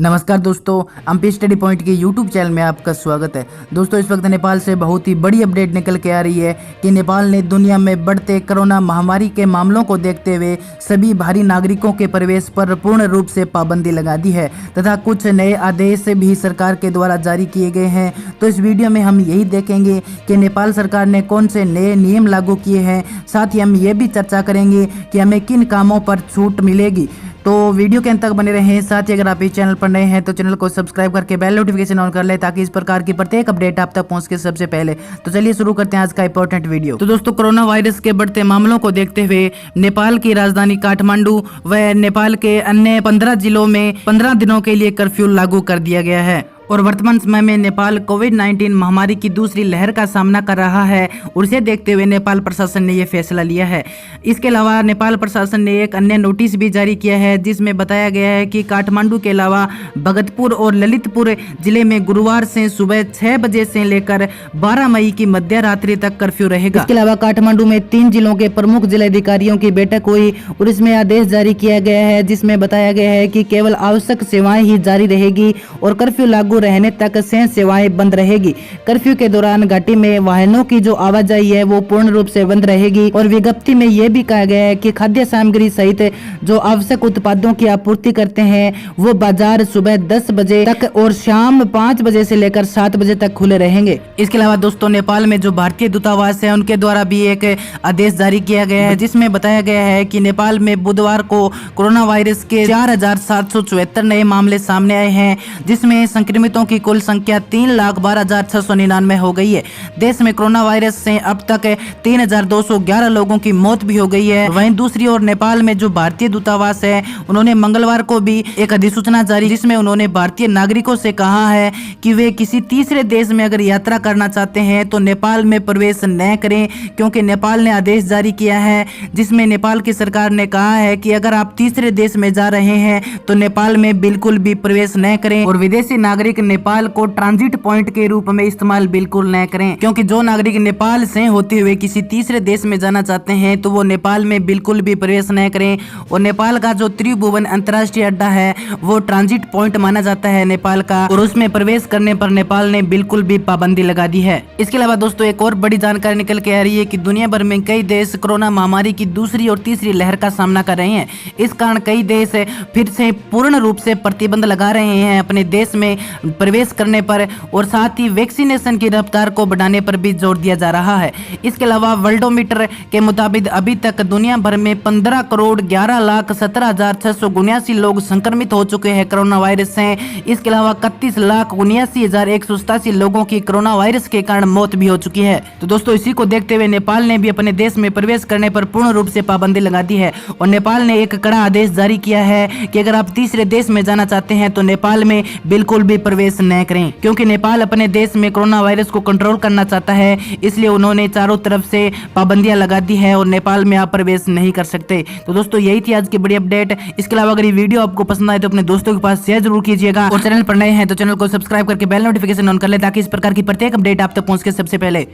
नमस्कार दोस्तों, MP study point के यूट्यूब चैनल में आपका स्वागत है। दोस्तों, इस वक्त नेपाल से बहुत ही बड़ी अपडेट निकल के आ रही है कि नेपाल ने दुनिया में बढ़ते कोरोना महामारी के मामलों को देखते हुए सभी बाहरी नागरिकों के प्रवेश पर पूर्ण रूप से पाबंदी लगा दी है तथा कुछ नए आदेश भी सरकार के द्वारा जारी किए गए हैं। तो इस वीडियो में हम यही देखेंगे कि नेपाल सरकार ने कौन से नए नियम लागू किए हैं। साथ ही हम ये भी चर्चा करेंगे कि हमें किन कामों पर छूट मिलेगी। तो वीडियो के अंत तक बने रहें। साथ ही अगर आप इस चैनल पर नए हैं तो चैनल को सब्सक्राइब करके बेल नोटिफिकेशन ऑन कर लें ताकि इस प्रकार की प्रत्येक अपडेट आप तक पहुंच के सबसे पहले। तो चलिए शुरू करते हैं आज का इंपॉर्टेंट वीडियो। तो दोस्तों, कोरोना वायरस के बढ़ते मामलों को देखते हुए नेपाल की राजधानी काठमांडू व नेपाल के अन्य 15 जिलों में 15 दिनों के लिए कर्फ्यू लागू कर दिया गया है और वर्तमान समय में नेपाल कोविड-19 महामारी की दूसरी लहर का सामना कर रहा है और इसे देखते हुए नेपाल प्रशासन ने यह फैसला लिया है। इसके अलावा नेपाल प्रशासन ने एक अन्य नोटिस भी जारी किया है जिसमें बताया गया है कि काठमांडू के अलावा भगतपुर और ललितपुर जिले में गुरुवार से सुबह 6 बजे से लेकर 12 मई की मध्य रात्रि तक कर्फ्यू रहेगा। इसके अलावा काठमांडू में 3 जिलों के प्रमुख जिलाधिकारियों की बैठक हुई और इसमें आदेश जारी किया गया है जिसमें बताया गया है कि केवल आवश्यक सेवाएं ही जारी रहेगी और कर्फ्यू लागू रहने तक शेष सेवाएं बंद रहेगी। कर्फ्यू के दौरान घाटी में वाहनों की जो आवाजाही है वो पूर्ण रूप से बंद रहेगी और विज्ञप्ति में यह भी कहा गया है कि खाद्य सामग्री सहित जो आवश्यक उत्पादों की आपूर्ति करते हैं वो बाजार सुबह 10 बजे तक और शाम 5 बजे से लेकर 7 बजे तक खुले रहेंगे। इसके अलावा दोस्तों, नेपाल में जो भारतीय दूतावास है उनके द्वारा भी एक आदेश जारी किया गया है जिसमें बताया गया है कि नेपाल में बुधवार को कोरोना वायरस के 4774 नए मामले सामने आए हैं जिसमें संक्रमितों की कुल संख्या 3,12,699 हो गई है। देश में कोरोना वायरस से अब तक 3,211 लोगों की मौत भी हो गई है। वहीं दूसरी ओर नेपाल में जो भारतीय दूतावास है उन्होंने मंगलवार को भी एक अधिसूचना जारी जिसमें उन्होंने भारतीय नागरिकों से कहा है कि वे किसी तीसरे देश में अगर यात्रा करना चाहते हैं तो नेपाल में प्रवेश न करें, क्योंकि नेपाल ने आदेश जारी किया है जिसमें नेपाल की सरकार ने कहा है कि अगर आप तीसरे देश में जा रहे हैं तो नेपाल में बिल्कुल भी प्रवेश न करें और विदेशी नागरिक नेपाल को ट्रांजिट पॉइंट के रूप में इस्तेमाल बिल्कुल न करें, क्योंकि जो नागरिक नेपाल से होते हुए किसी तीसरे देश में जाना चाहते हैं तो वो नेपाल में बिल्कुल भी प्रवेश न करें। और नेपाल का जो त्रिभुवन अंतर्राष्ट्रीय अड्डा है वो ट्रांजिट पॉइंट माना जाता है नेपाल का और उसमें प्रवेश करने पर नेपाल ने बिल्कुल भी पाबंदी लगा दी है। इसके अलावा दोस्तों, एक और बड़ी जानकारी निकल के आ रही है कि दुनिया भर में कई देश कोरोना महामारी की दूसरी और तीसरी लहर का सामना कर रहे हैं। इस कारण कई देश फिर से पूर्ण रूप से प्रतिबंध लगा रहे हैं अपने देश में प्रवेश करने पर और साथ ही वैक्सीनेशन की रफ्तार को बढ़ाने पर भी जोर दिया जा रहा है। इसके अलावा वर्ल्डोमीटर के मुताबिक अभी तक दुनिया भर में 15,11,17,679 लोग संक्रमित हो चुके हैं कोरोना वायरस से। इसके अलावा 31,79,187 लोगों की कोरोना वायरस के कारण मौत भी हो चुकी है। तो दोस्तों, इसी को देखते हुए नेपाल ने भी अपने देश में प्रवेश करने पर पूर्ण रूप से पाबंदी लगा दी है और नेपाल ने एक कड़ा आदेश जारी किया है कि अगर आप तीसरे देश में जाना चाहते हैं तो नेपाल में बिल्कुल भी प्रवेश न करें, क्योंकि नेपाल अपने देश में कोरोना वायरस को कंट्रोल करना चाहता है। इसलिए उन्होंने चारों तरफ से पाबंदियां लगा दी है और नेपाल में आप प्रवेश नहीं कर सकते। तो दोस्तों, यही थी आज की बड़ी अपडेट। इसके अलावा अगर ये वीडियो आपको पसंद आए तो अपने दोस्तों के पास शेयर जरूर कीजिएगा और चैनल पर नए हैं तो चैनल को सब्सक्राइब करके बेल नोटिफिकेशन ऑन कर ले ताकि इस प्रकार की प्रत्येक अपडेट आप तक पहुंच के सबसे पहले।